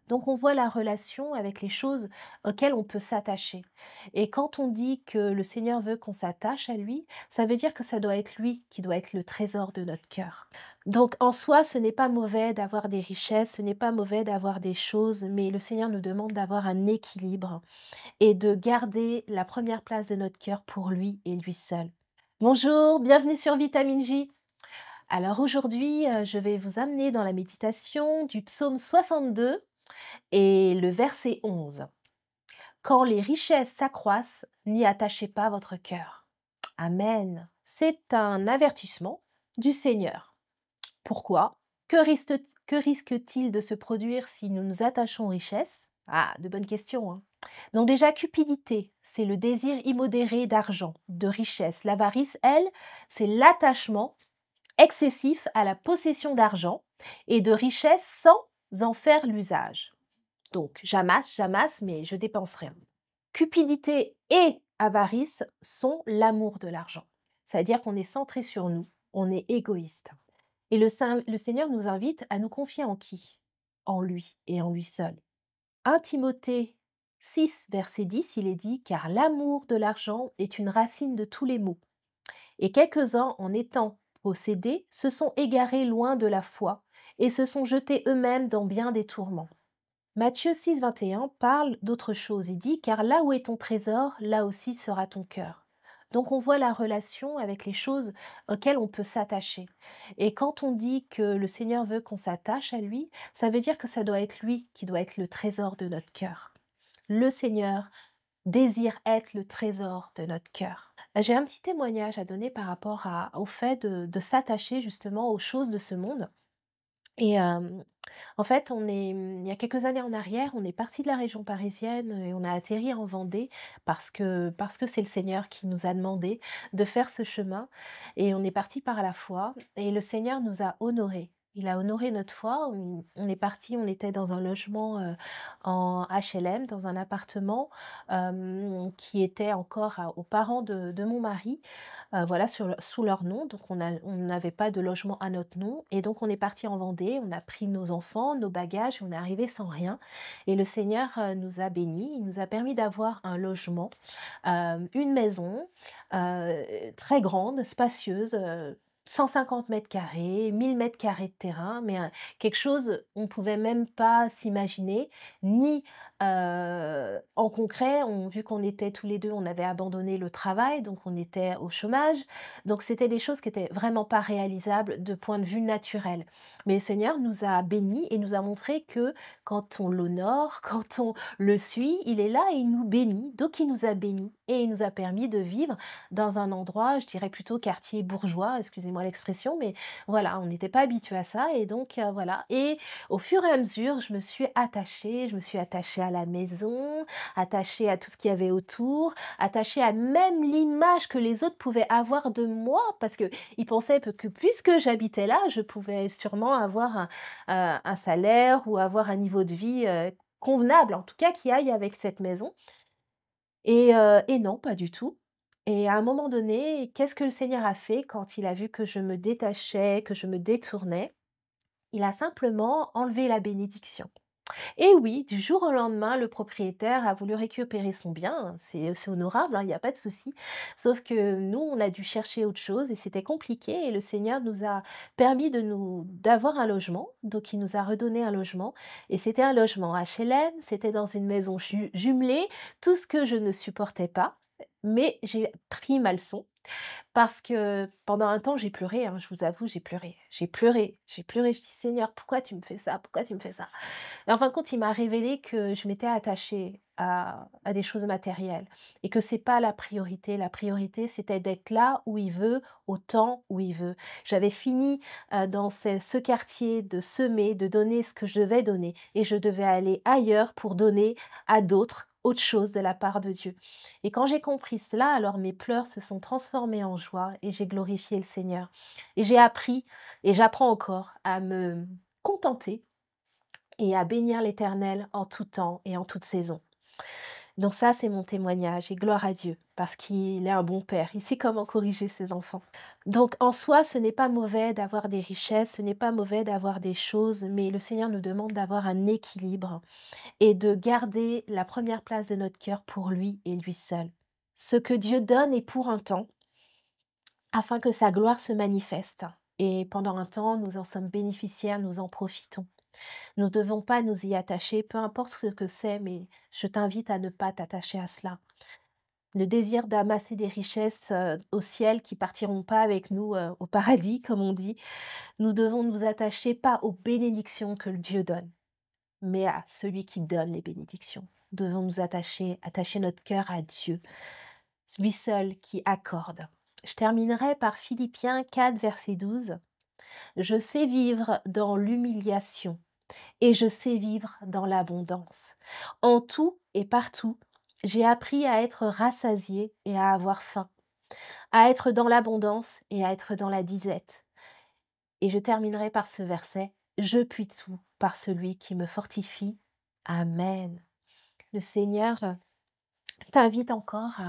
Donc on voit la relation avec les choses auxquelles on peut s'attacher. Et quand on dit que le Seigneur veut qu'on s'attache à lui, ça veut dire que ça doit être lui qui doit être le trésor de notre cœur. Donc en soi, ce n'est pas mauvais d'avoir des richesses, ce n'est pas mauvais d'avoir des choses, mais le Seigneur nous demande d'avoir un équilibre et de garder la première place de notre cœur pour lui et lui seul. Bonjour, bienvenue sur Vitamine J. Alors aujourd'hui, je vais vous amener dans la méditation du psaume 62 et le verset 11. Quand les richesses s'accroissent, n'y attachez pas votre cœur. Amen. C'est un avertissement du Seigneur. Pourquoi? Que risque-t-il de se produire si nous nous attachons aux richesses? Ah, de bonnes questions, hein. Donc déjà, cupidité, c'est le désir immodéré d'argent, de richesse. L'avarice, elle, c'est l'attachement excessif à la possession d'argent et de richesse sans en faire l'usage. Donc j'amasse, mais je dépense rien. Cupidité et avarice sont l'amour de l'argent. C'est-à-dire qu'on est centré sur nous, on est égoïste. Et le Seigneur nous invite à nous confier en qui? En lui et en lui seul. 1 Timothée 6, verset 10, il est dit: «Car l'amour de l'argent est une racine de tous les maux. Et quelques-uns, en étant possédés, se sont égarés loin de la foi et se sont jetés eux-mêmes dans bien des tourments.» Matthieu 6, 21 parle d'autre chose. Il dit: «Car là où est ton trésor, là aussi sera ton cœur.» Donc on voit la relation avec les choses auxquelles on peut s'attacher. Et quand on dit que le Seigneur veut qu'on s'attache à lui, ça veut dire que ça doit être lui qui doit être le trésor de notre cœur. Le Seigneur désire être le trésor de notre cœur. J'ai un petit témoignage à donner par rapport au fait de s'attacher justement aux choses de ce monde. Et en fait, il y a quelques années en arrière, on est parti de la région parisienne et on a atterri en Vendée parce que c'est le Seigneur qui nous a demandé de faire ce chemin et on est parti par la foi et le Seigneur nous a honorés. Il a honoré notre foi. On est parti, on était dans un logement, en HLM, dans un appartement, qui était encore aux parents de mon mari, voilà, sous leur nom. Donc on n'avait pas de logement à notre nom et donc on est parti en Vendée, on a pris nos enfants, nos bagages et on est arrivé sans rien et le Seigneur, nous a bénis. Il nous a permis d'avoir un logement, une maison, très grande, spacieuse, 150 m², 1000 m² de terrain, mais quelque chose on ne pouvait même pas s'imaginer, ni en concret, vu qu'on était tous les 2, on avait abandonné le travail, donc on était au chômage. Donc c'était des choses qui étaient vraiment pas réalisables de point de vue naturel. Mais le Seigneur nous a bénis et nous a montré que quand on l'honore, quand on le suit, il est là et il nous bénit. Donc il nous a bénis et il nous a permis de vivre dans un endroit, je dirais plutôt quartier bourgeois, excusez-moi l'expression, mais voilà, on n'était pas habitué à ça et donc voilà. Et au fur et à mesure, je me suis attachée à la maison, attachée à tout ce qu'il y avait autour, attachée à même l'image que les autres pouvaient avoir de moi, parce qu'ils pensaient que puisque j'habitais là, je pouvais sûrement avoir un salaire ou avoir un niveau de vie convenable, en tout cas qui aille avec cette maison. Et non, pas du tout. Et à un moment donné, qu'est-ce que le Seigneur a fait quand il a vu que je me détachais, que je me détournais? Il a simplement enlevé la bénédiction. Et oui, du jour au lendemain, le propriétaire a voulu récupérer son bien. C'est honorable, hein, il y a pas de souci. Sauf que nous, on a dû chercher autre chose et c'était compliqué et le Seigneur nous a permis d'avoir un logement. Donc il nous a redonné un logement et c'était un logement HLM, c'était dans une maison jumelée, tout ce que je ne supportais pas. Mais j'ai pris ma leçon parce que pendant un temps, j'ai pleuré, hein, je vous avoue, j'ai pleuré. J'ai pleuré, j'ai pleuré. Je dis: «Seigneur, pourquoi tu me fais ça? Pourquoi tu me fais ça?» Et en fin de compte, il m'a révélé que je m'étais attachée à des choses matérielles et que c'est pas la priorité. La priorité, c'était d'être là où il veut, au temps où il veut. J'avais fini, dans ce quartier de semer, de donner ce que je devais donner et je devais aller ailleurs pour donner à d'autres autre chose de la part de Dieu. Et quand j'ai compris cela, alors mes pleurs se sont transformés en joie et j'ai glorifié le Seigneur. Et j'ai appris et j'apprends encore à me contenter et à bénir l'Éternel en tout temps et en toute saison. Donc ça, c'est mon témoignage et gloire à Dieu, parce qu'il est un bon père. Il sait comment corriger ses enfants. Donc en soi, ce n'est pas mauvais d'avoir des richesses, ce n'est pas mauvais d'avoir des choses, mais le Seigneur nous demande d'avoir un équilibre et de garder la première place de notre cœur pour lui et lui seul. Ce que Dieu donne est pour un temps, afin que sa gloire se manifeste. Et pendant un temps, nous en sommes bénéficiaires, nous en profitons. Nous ne devons pas nous y attacher, peu importe ce que c'est, mais je t'invite à ne pas t'attacher à cela. Le désir d'amasser des richesses au ciel qui partiront pas avec nous au paradis, comme on dit, nous devons nous attacher pas aux bénédictions que le Dieu donne, mais à celui qui donne les bénédictions. Nous devons nous attacher notre cœur à Dieu, lui seul qui accorde. Je terminerai par Philippiens 4, verset 12. Je sais vivre dans l'humiliation et je sais vivre dans l'abondance. En tout et partout, j'ai appris à être rassasié et à avoir faim, à être dans l'abondance et à être dans la disette. Et je terminerai par ce verset, je puis tout par celui qui me fortifie. Amen. Le Seigneur t'invite encore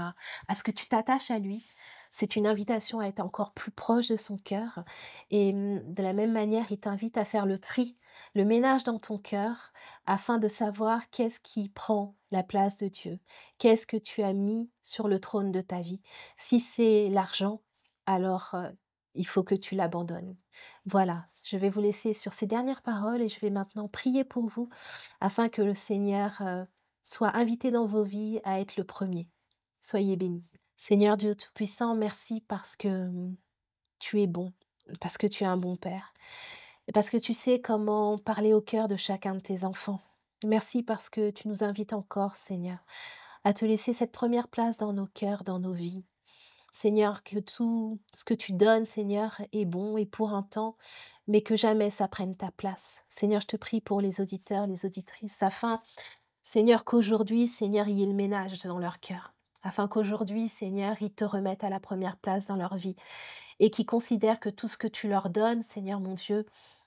à ce que tu t'attaches à lui. C'est une invitation à être encore plus proche de son cœur et de la même manière, il t'invite à faire le tri, le ménage dans ton cœur afin de savoir qu'est-ce qui prend la place de Dieu. Qu'est-ce que tu as mis sur le trône de ta vie? Si c'est l'argent, alors, il faut que tu l'abandonnes. Voilà, je vais vous laisser sur ces dernières paroles et je vais maintenant prier pour vous afin que le Seigneur, soit invité dans vos vies à être le premier. Soyez bénis. Seigneur Dieu Tout-Puissant, merci parce que tu es bon, parce que tu es un bon Père et parce que tu sais comment parler au cœur de chacun de tes enfants. Merci parce que tu nous invites encore, Seigneur, à te laisser cette première place dans nos cœurs, dans nos vies. Seigneur, que tout ce que tu donnes, Seigneur, est bon et pour un temps, mais que jamais ça prenne ta place. Seigneur, je te prie pour les auditeurs, les auditrices, afin Seigneur, qu'aujourd'hui, Seigneur, il y ait le ménage dans leur cœur. Afin qu'aujourd'hui, Seigneur, ils te remettent à la première place dans leur vie et qu'ils considèrent que tout ce que tu leur donnes, Seigneur mon Dieu,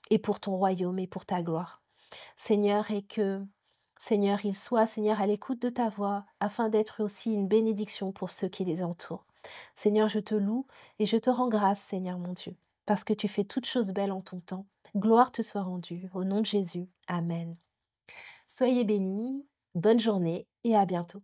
est pour ton royaume et pour ta gloire. Seigneur, et que, Seigneur, ils soient, Seigneur, à l'écoute de ta voix, afin d'être aussi une bénédiction pour ceux qui les entourent. Seigneur, je te loue et je te rends grâce, Seigneur mon Dieu, parce que tu fais toutes choses belles en ton temps. Gloire te soit rendue. Au nom de Jésus. Amen. Soyez bénis, bonne journée et à bientôt.